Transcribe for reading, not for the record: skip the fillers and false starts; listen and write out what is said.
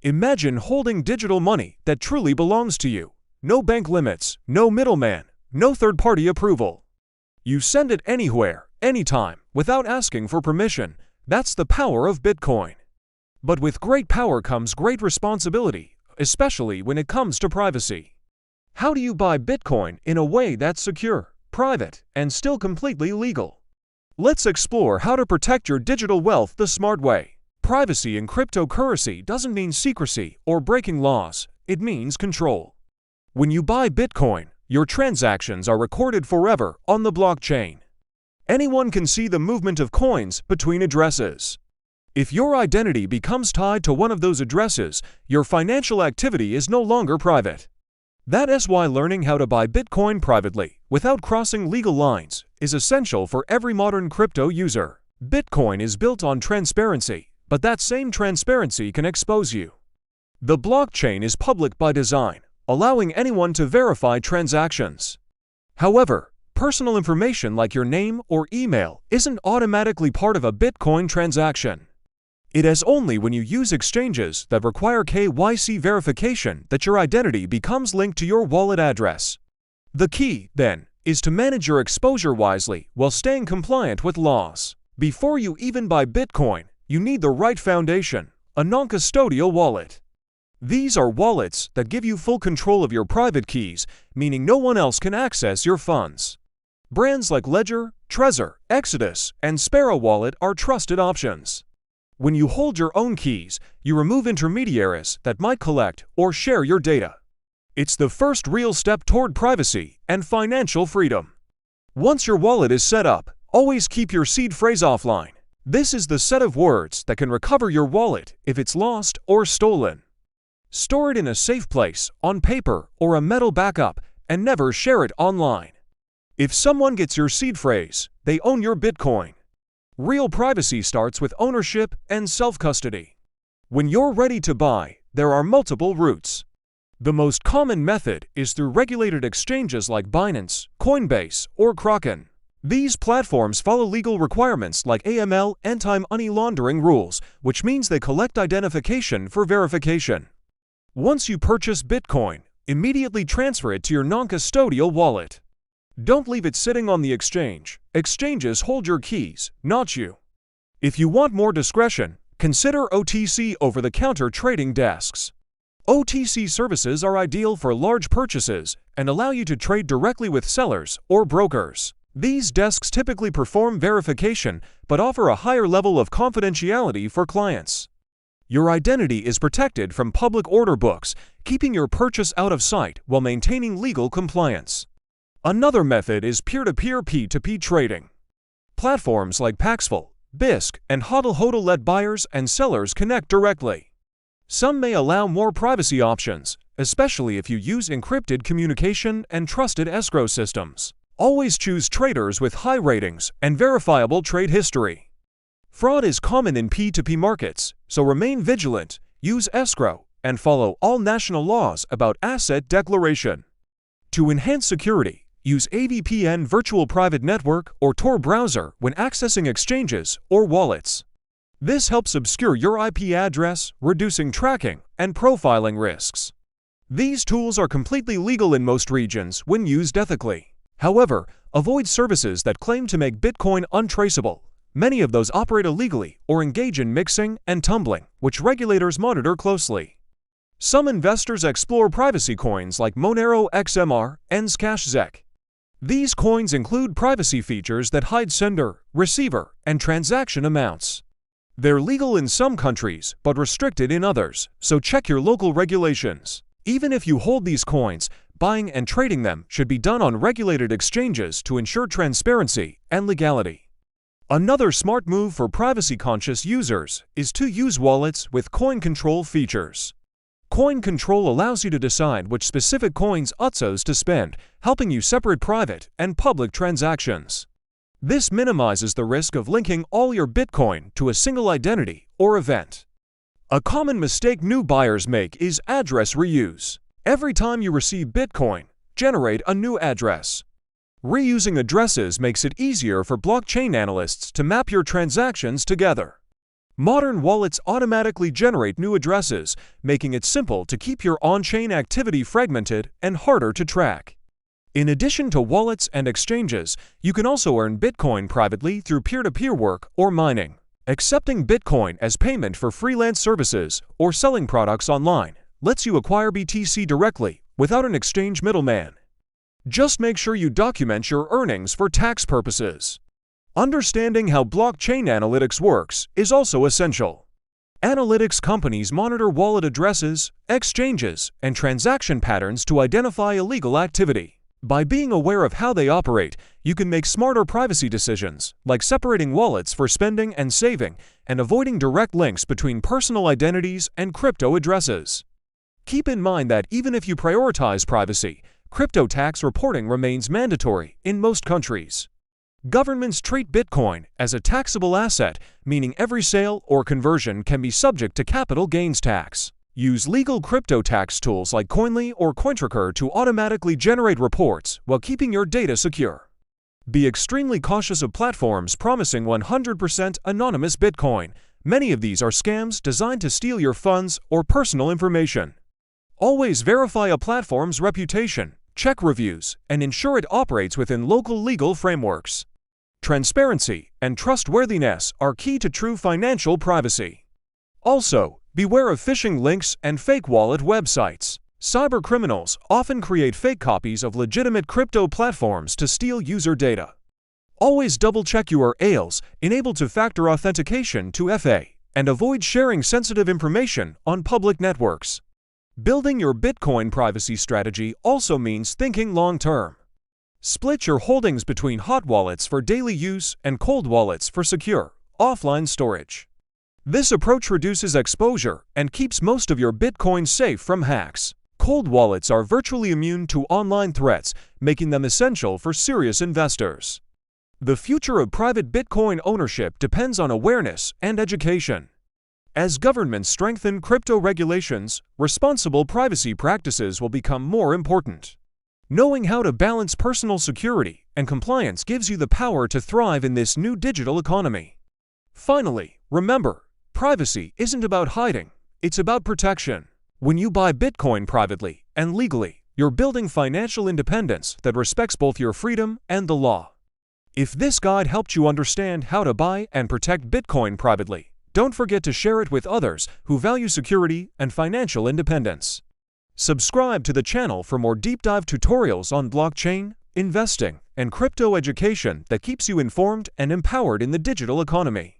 Imagine holding digital money that truly belongs to you. No bank limits, no middleman, no third-party approval. You send it anywhere, anytime, without asking for permission. That's the power of Bitcoin. But with great power comes great responsibility, especially when it comes to privacy. How do you buy Bitcoin in a way that's secure, private, and still completely legal? Let's explore how to protect your digital wealth the smart way. Privacy in cryptocurrency doesn't mean secrecy or breaking laws, it means control. When you buy Bitcoin, your transactions are recorded forever on the blockchain. Anyone can see the movement of coins between addresses. If your identity becomes tied to one of those addresses, your financial activity is no longer private. That is why learning how to buy Bitcoin privately, without crossing legal lines, is essential for every modern crypto user. Bitcoin is built on transparency, but that same transparency can expose you. The blockchain is public by design, allowing anyone to verify transactions. However, personal information like your name or email isn't automatically part of a Bitcoin transaction. It is only when you use exchanges that require KYC verification that your identity becomes linked to your wallet address. The key, then, is to manage your exposure wisely while staying compliant with laws. Before you even buy Bitcoin, you need the right foundation, a non-custodial wallet. These are wallets that give you full control of your private keys, meaning no one else can access your funds. Brands like Ledger, Trezor, Exodus, and Sparrow Wallet are trusted options. When you hold your own keys, you remove intermediaries that might collect or share your data. It's the first real step toward privacy and financial freedom. Once your wallet is set up, always keep your seed phrase offline. This is the set of words that can recover your wallet if it's lost or stolen. Store it in a safe place, on paper or a metal backup, and never share it online. If someone gets your seed phrase, they own your Bitcoin. Real privacy starts with ownership and self-custody. When you're ready to buy, there are multiple routes. The most common method is through regulated exchanges like Binance, Coinbase, or Kraken. These platforms follow legal requirements like AML anti-money laundering rules, which means they collect identification for verification. Once you purchase Bitcoin, immediately transfer it to your non-custodial wallet. Don't leave it sitting on the exchange. Exchanges hold your keys, not you. If you want more discretion, consider OTC over-the-counter trading desks. OTC services are ideal for large purchases and allow you to trade directly with sellers or brokers. These desks typically perform verification but offer a higher level of confidentiality for clients. Your identity is protected from public order books, keeping your purchase out of sight while maintaining legal compliance. Another method is peer-to-peer P2P trading. Platforms like Paxful, Bisq, and HODL let buyers and sellers connect directly. Some may allow more privacy options, especially if you use encrypted communication and trusted escrow systems. Always choose traders with high ratings and verifiable trade history. Fraud is common in P2P markets, so remain vigilant, use escrow, and follow all national laws about asset declaration. To enhance security, use AVPN Virtual Private Network or Tor browser when accessing exchanges or wallets. This helps obscure your IP address, reducing tracking and profiling risks. These tools are completely legal in most regions when used ethically. However, avoid services that claim to make Bitcoin untraceable. Many of those operate illegally or engage in mixing and tumbling, which regulators monitor closely. Some investors explore privacy coins like Monero XMR and Zcash. These coins include privacy features that hide sender, receiver, and transaction amounts. They're legal in some countries, but restricted in others, so check your local regulations. Even if you hold these coins, buying and trading them should be done on regulated exchanges to ensure transparency and legality. Another smart move for privacy-conscious users is to use wallets with coin control features. Coin control allows you to decide which specific coins to spend, helping you separate private and public transactions. This minimizes the risk of linking all your Bitcoin to a single identity or event. A common mistake new buyers make is address reuse. Every time you receive Bitcoin, generate a new address. Reusing addresses makes it easier for blockchain analysts to map your transactions together. Modern wallets automatically generate new addresses, making it simple to keep your on-chain activity fragmented and harder to track. In addition to wallets and exchanges, you can also earn Bitcoin privately through peer-to-peer work or mining. Accepting Bitcoin as payment for freelance services or selling products online lets you acquire BTC directly without an exchange middleman. Just make sure you document your earnings for tax purposes. Understanding how blockchain analytics works is also essential. Analytics companies monitor wallet addresses, exchanges, and transaction patterns to identify illegal activity. By being aware of how they operate, you can make smarter privacy decisions, like separating wallets for spending and saving, and avoiding direct links between personal identities and crypto addresses. Keep in mind that even if you prioritize privacy, crypto tax reporting remains mandatory in most countries. Governments treat Bitcoin as a taxable asset, meaning every sale or conversion can be subject to capital gains tax. Use legal crypto tax tools like Coinly or Cointracker to automatically generate reports while keeping your data secure. Be extremely cautious of platforms promising 100% anonymous Bitcoin. Many of these are scams designed to steal your funds or personal information. Always verify a platform's reputation, check reviews, and ensure it operates within local legal frameworks. Transparency and trustworthiness are key to true financial privacy. Also, beware of phishing links and fake wallet websites. Cybercriminals often create fake copies of legitimate crypto platforms to steal user data. Always double-check URLs, enable two-factor authentication to FA, and avoid sharing sensitive information on public networks. Building your Bitcoin privacy strategy also means thinking long-term. Split your holdings between hot wallets for daily use and cold wallets for secure, offline storage. This approach reduces exposure and keeps most of your Bitcoin safe from hacks. Cold wallets are virtually immune to online threats, making them essential for serious investors. The future of private Bitcoin ownership depends on awareness and education. As governments strengthen crypto regulations, responsible privacy practices will become more important. Knowing how to balance personal security and compliance gives you the power to thrive in this new digital economy. Finally, remember, privacy isn't about hiding, it's about protection. When you buy Bitcoin privately and legally, you're building financial independence that respects both your freedom and the law. If this guide helped you understand how to buy and protect Bitcoin privately, don't forget to share it with others who value security and financial independence. Subscribe to the channel for more deep dive tutorials on blockchain, investing, and crypto education that keeps you informed and empowered in the digital economy.